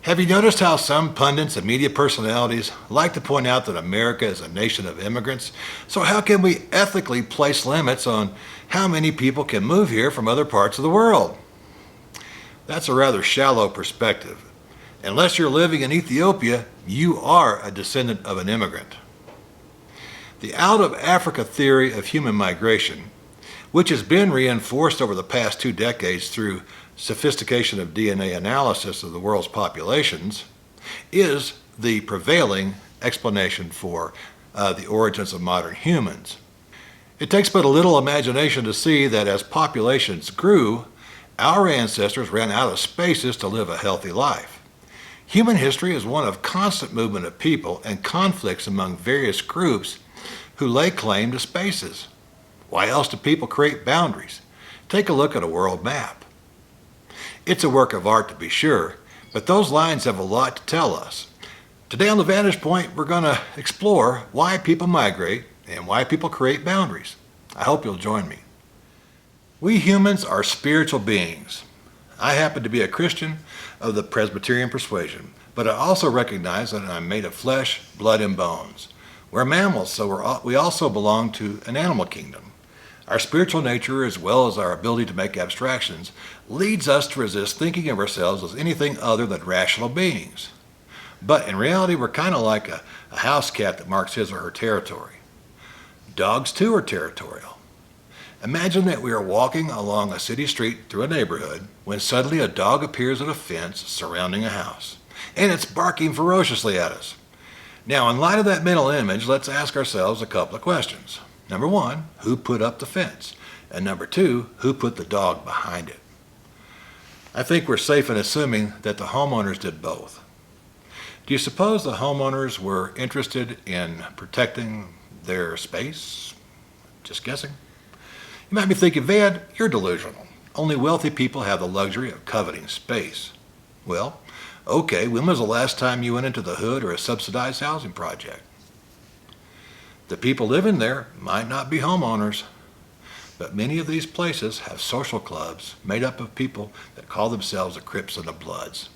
Have you noticed how some pundits and media personalities like to point out that America is a nation of immigrants? So how can we ethically place limits on how many people can move here from other parts of the world? That's a rather shallow perspective. Unless you're living in Ethiopia, you are a descendant of an immigrant. The out of Africa theory of human migration, which has been reinforced over the past 2 decades through sophistication of DNA analysis of the world's populations, is the prevailing explanation for the origins of modern humans. It takes but a little imagination to see that as populations grew, our ancestors ran out of spaces to live a healthy life. Human history is one of constant movement of people and conflicts among various groups who lay claim to spaces. Why else do people create boundaries? Take a look at a world map. It's a work of art to be sure, but those lines have a lot to tell us. Today on the Vanntage Point, we're going to explore why people migrate and why people create boundaries. I hope you'll join me. We humans are spiritual beings. I happen to be a Christian of the Presbyterian persuasion, but I also recognize that I'm made of flesh, blood, and bones. We're mammals, so we also belong to an animal kingdom. Our spiritual nature, as well as our ability to make abstractions, leads us to resist thinking of ourselves as anything other than rational beings. But in reality, we're kind of like a house cat that marks his or her territory. Dogs, too, are territorial. Imagine that we are walking along a city street through a neighborhood when suddenly a dog appears at a fence surrounding a house, and it's barking ferociously at us. Now, in light of that mental image, let's ask ourselves a couple of questions. Number 1, who put up the fence? And number 2, who put the dog behind it? I think we're safe in assuming that the homeowners did both. Do you suppose the homeowners were interested in protecting their space? Just guessing. You might be thinking, Van, you're delusional. Only wealthy people have the luxury of coveting space. Well, okay, when was the last time you went into the hood or a subsidized housing project? The people living there might not be homeowners, but many of these places have social clubs made up of people that call themselves the Crips and the Bloods.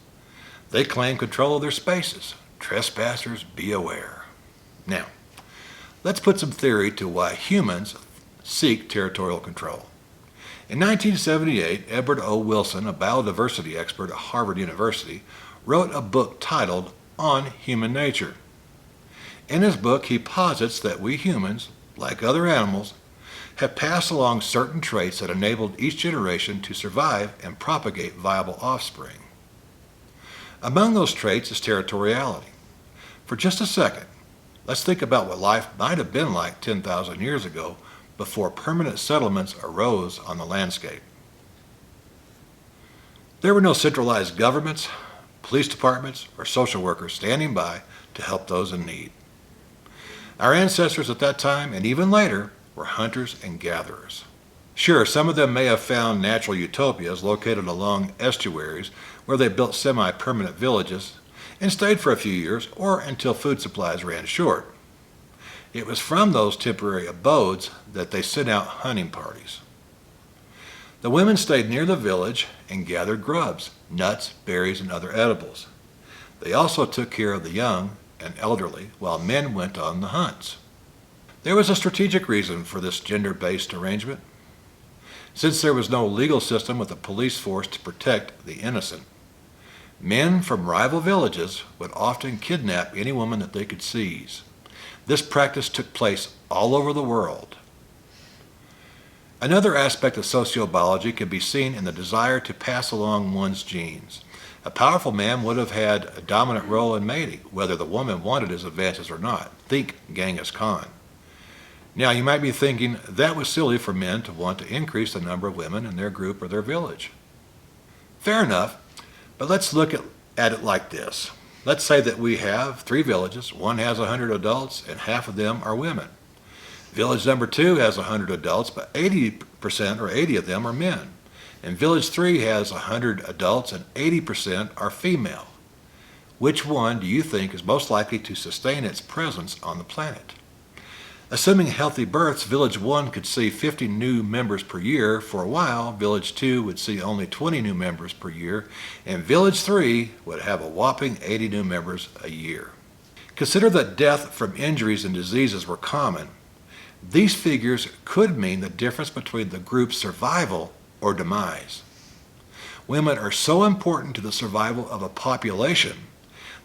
They claim control of their spaces. Trespassers, be aware. Now, let's put some theory to why humans seek territorial control. In 1978, Edward O. Wilson, a biodiversity expert at Harvard University, wrote a book titled On Human Nature. In his book, he posits that we humans, like other animals, have passed along certain traits that enabled each generation to survive and propagate viable offspring. Among those traits is territoriality. For just a second, let's think about what life might have been like 10,000 years ago before permanent settlements arose on the landscape. There were no centralized governments, police departments, or social workers standing by to help those in need. Our ancestors at that time, and even later, were hunters and gatherers. Sure, some of them may have found natural utopias located along estuaries where they built semi-permanent villages and stayed for a few years or until food supplies ran short. It was from those temporary abodes that they sent out hunting parties. The women stayed near the village and gathered grubs, nuts, berries, and other edibles. They also took care of the young and elderly while men went on the hunts. There was a strategic reason for this gender-based arrangement. Since there was no legal system with a police force to protect the innocent, men from rival villages would often kidnap any woman that they could seize. This practice took place all over the world. Another aspect of sociobiology can be seen in the desire to pass along one's genes. A powerful man would have had a dominant role in mating, whether the woman wanted his advances or not. Think Genghis Khan. Now, you might be thinking that was silly for men to want to increase the number of women in their group or their village. Fair enough, but let's look at it like this. Let's say that we have 3 villages. One has 100 adults and half of them are women. Village number 2 has 100 adults, but 80% or 80 of them are men. And village 3 has 100 adults and 80% are female. Which one do you think is most likely to sustain its presence on the planet? Assuming healthy births, Village 1 could see 50 new members per year. For a while, Village 2 would see only 20 new members per year, and Village 3 would have a whopping 80 new members a year. Consider that death from injuries and diseases were common. These figures could mean the difference between the group's survival or demise. Women are so important to the survival of a population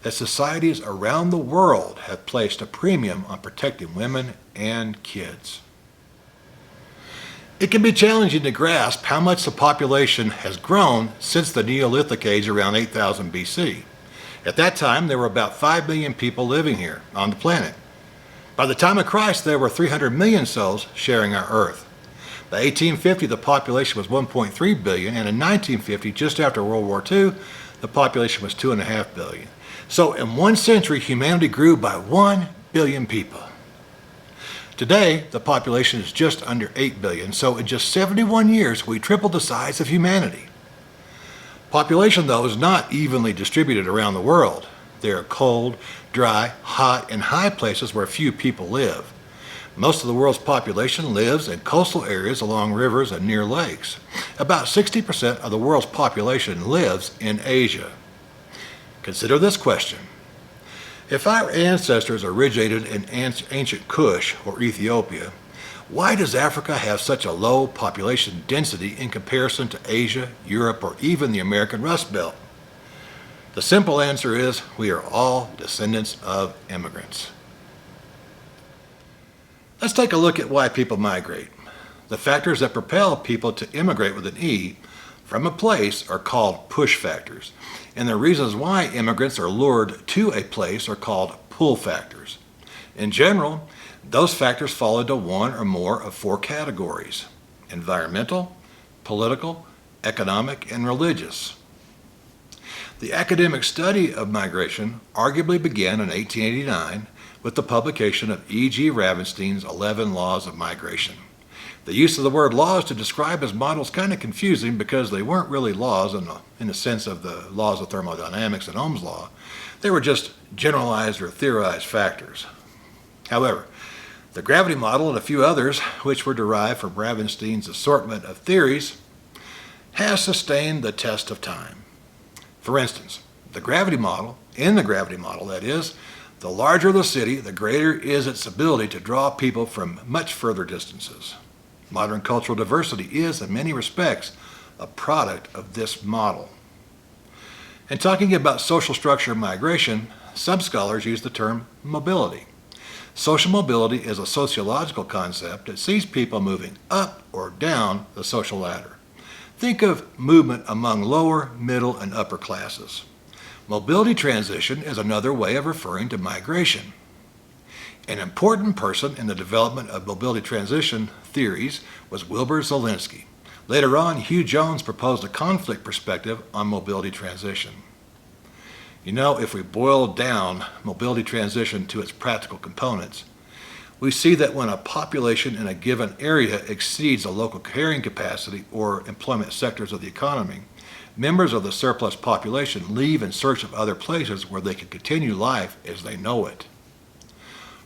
that societies around the world have placed a premium on protecting women and kids. It can be challenging to grasp how much the population has grown since the Neolithic age around 8000 BC. At that time, there were about 5 million people living here on the planet. By the time of Christ, there were 300 million souls sharing our earth. By 1850, the population was 1.3 billion, and in 1950, just after World War II, the population was 2.5 billion. So in 1 century, humanity grew by 1 billion people. Today, the population is just under 8 billion, so in just 71 years, we tripled the size of humanity. Population, though, is not evenly distributed around the world. There are cold, dry, hot, and high places where few people live. Most of the world's population lives in coastal areas along rivers and near lakes. About 60% of the world's population lives in Asia. Consider this question. If our ancestors originated in ancient Kush or Ethiopia, why does Africa have such a low population density in comparison to Asia, Europe, or even the American Rust Belt? The simple answer is we are all descendants of immigrants. Let's take a look at why people migrate. The factors that propel people to immigrate with an E from a place are called push factors, and the reasons why immigrants are lured to a place are called pull factors. In general, those factors fall into one or more of 4 categories: environmental, political, economic, and religious. The academic study of migration arguably began in 1889 with the publication of E.G. Ravenstein's 11 Laws of Migration. The use of the word laws to describe his model is kind of confusing because they weren't really laws in the sense of the laws of thermodynamics and Ohm's law. They were just generalized or theorized factors. However, the gravity model and a few others, which were derived from Ravenstein's assortment of theories, has sustained the test of time. For instance, in the gravity model, that is, the larger the city, the greater is its ability to draw people from much further distances. Modern cultural diversity is, in many respects, a product of this model. In talking about social structure of migration, some scholars use the term mobility. Social mobility is a sociological concept that sees people moving up or down the social ladder. Think of movement among lower, middle, and upper classes. Mobility transition is another way of referring to migration. An important person in the development of mobility transition theories was Wilbur Zielinski. Later on, Hugh Jones proposed a conflict perspective on mobility transition. You know, if we boil down mobility transition to its practical components, we see that when a population in a given area exceeds a local carrying capacity or employment sectors of the economy, members of the surplus population leave in search of other places where they can continue life as they know it.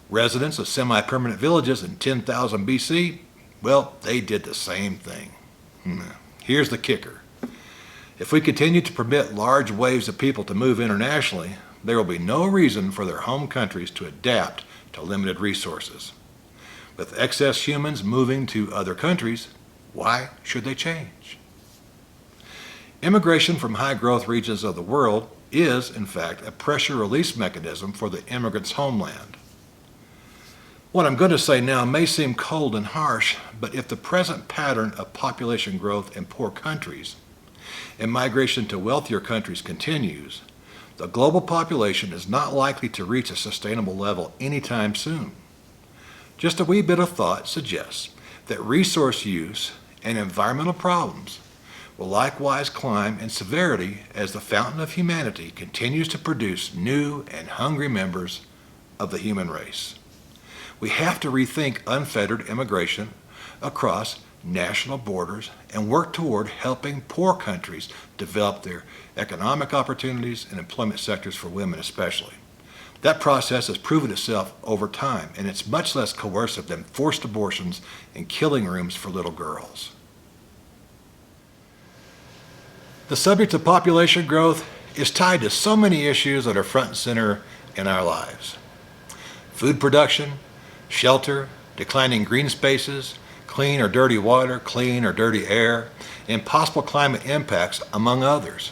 Residents of semi-permanent villages in 10,000 BC, well, they did the same thing. Here's the kicker. If we continue to permit large waves of people to move internationally, there will be no reason for their home countries to adapt to limited resources. With excess humans moving to other countries, why should they change? Immigration from high-growth regions of the world is, in fact, a pressure release mechanism for the immigrant's homeland. What I'm going to say now may seem cold and harsh, but if the present pattern of population growth in poor countries and migration to wealthier countries continues, the global population is not likely to reach a sustainable level anytime soon. Just a wee bit of thought suggests that resource use and environmental problems will likewise climb in severity as the fountain of humanity continues to produce new and hungry members of the human race. We have to rethink unfettered immigration across national borders and work toward helping poor countries develop their economic opportunities and employment sectors for women especially. That process has proven itself over time, and it's much less coercive than forced abortions and killing rooms for little girls. The subject of population growth is tied to so many issues that are front and center in our lives. Food production, shelter, declining green spaces, clean or dirty water, clean or dirty air, and possible climate impacts, among others.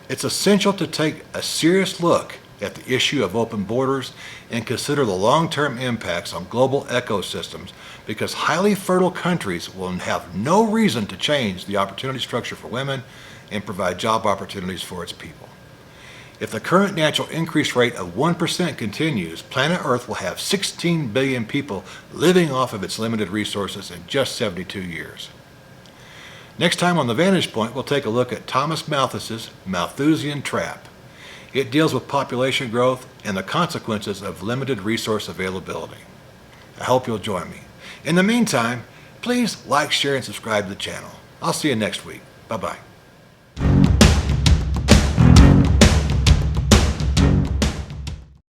It's essential to take a serious look at the issue of open borders and consider the long-term impacts on global ecosystems, because highly fertile countries will have no reason to change the opportunity structure for women and provide job opportunities for its people. If the current natural increase rate of 1% continues, planet Earth will have 16 billion people living off of its limited resources in just 72 years. Next time on the Vanntage Point, we'll take a look at Thomas Malthus's Malthusian Trap. It deals with population growth and the consequences of limited resource availability. I hope you'll join me. In the meantime, please like, share, and subscribe to the channel. I'll see you next week. Bye-bye.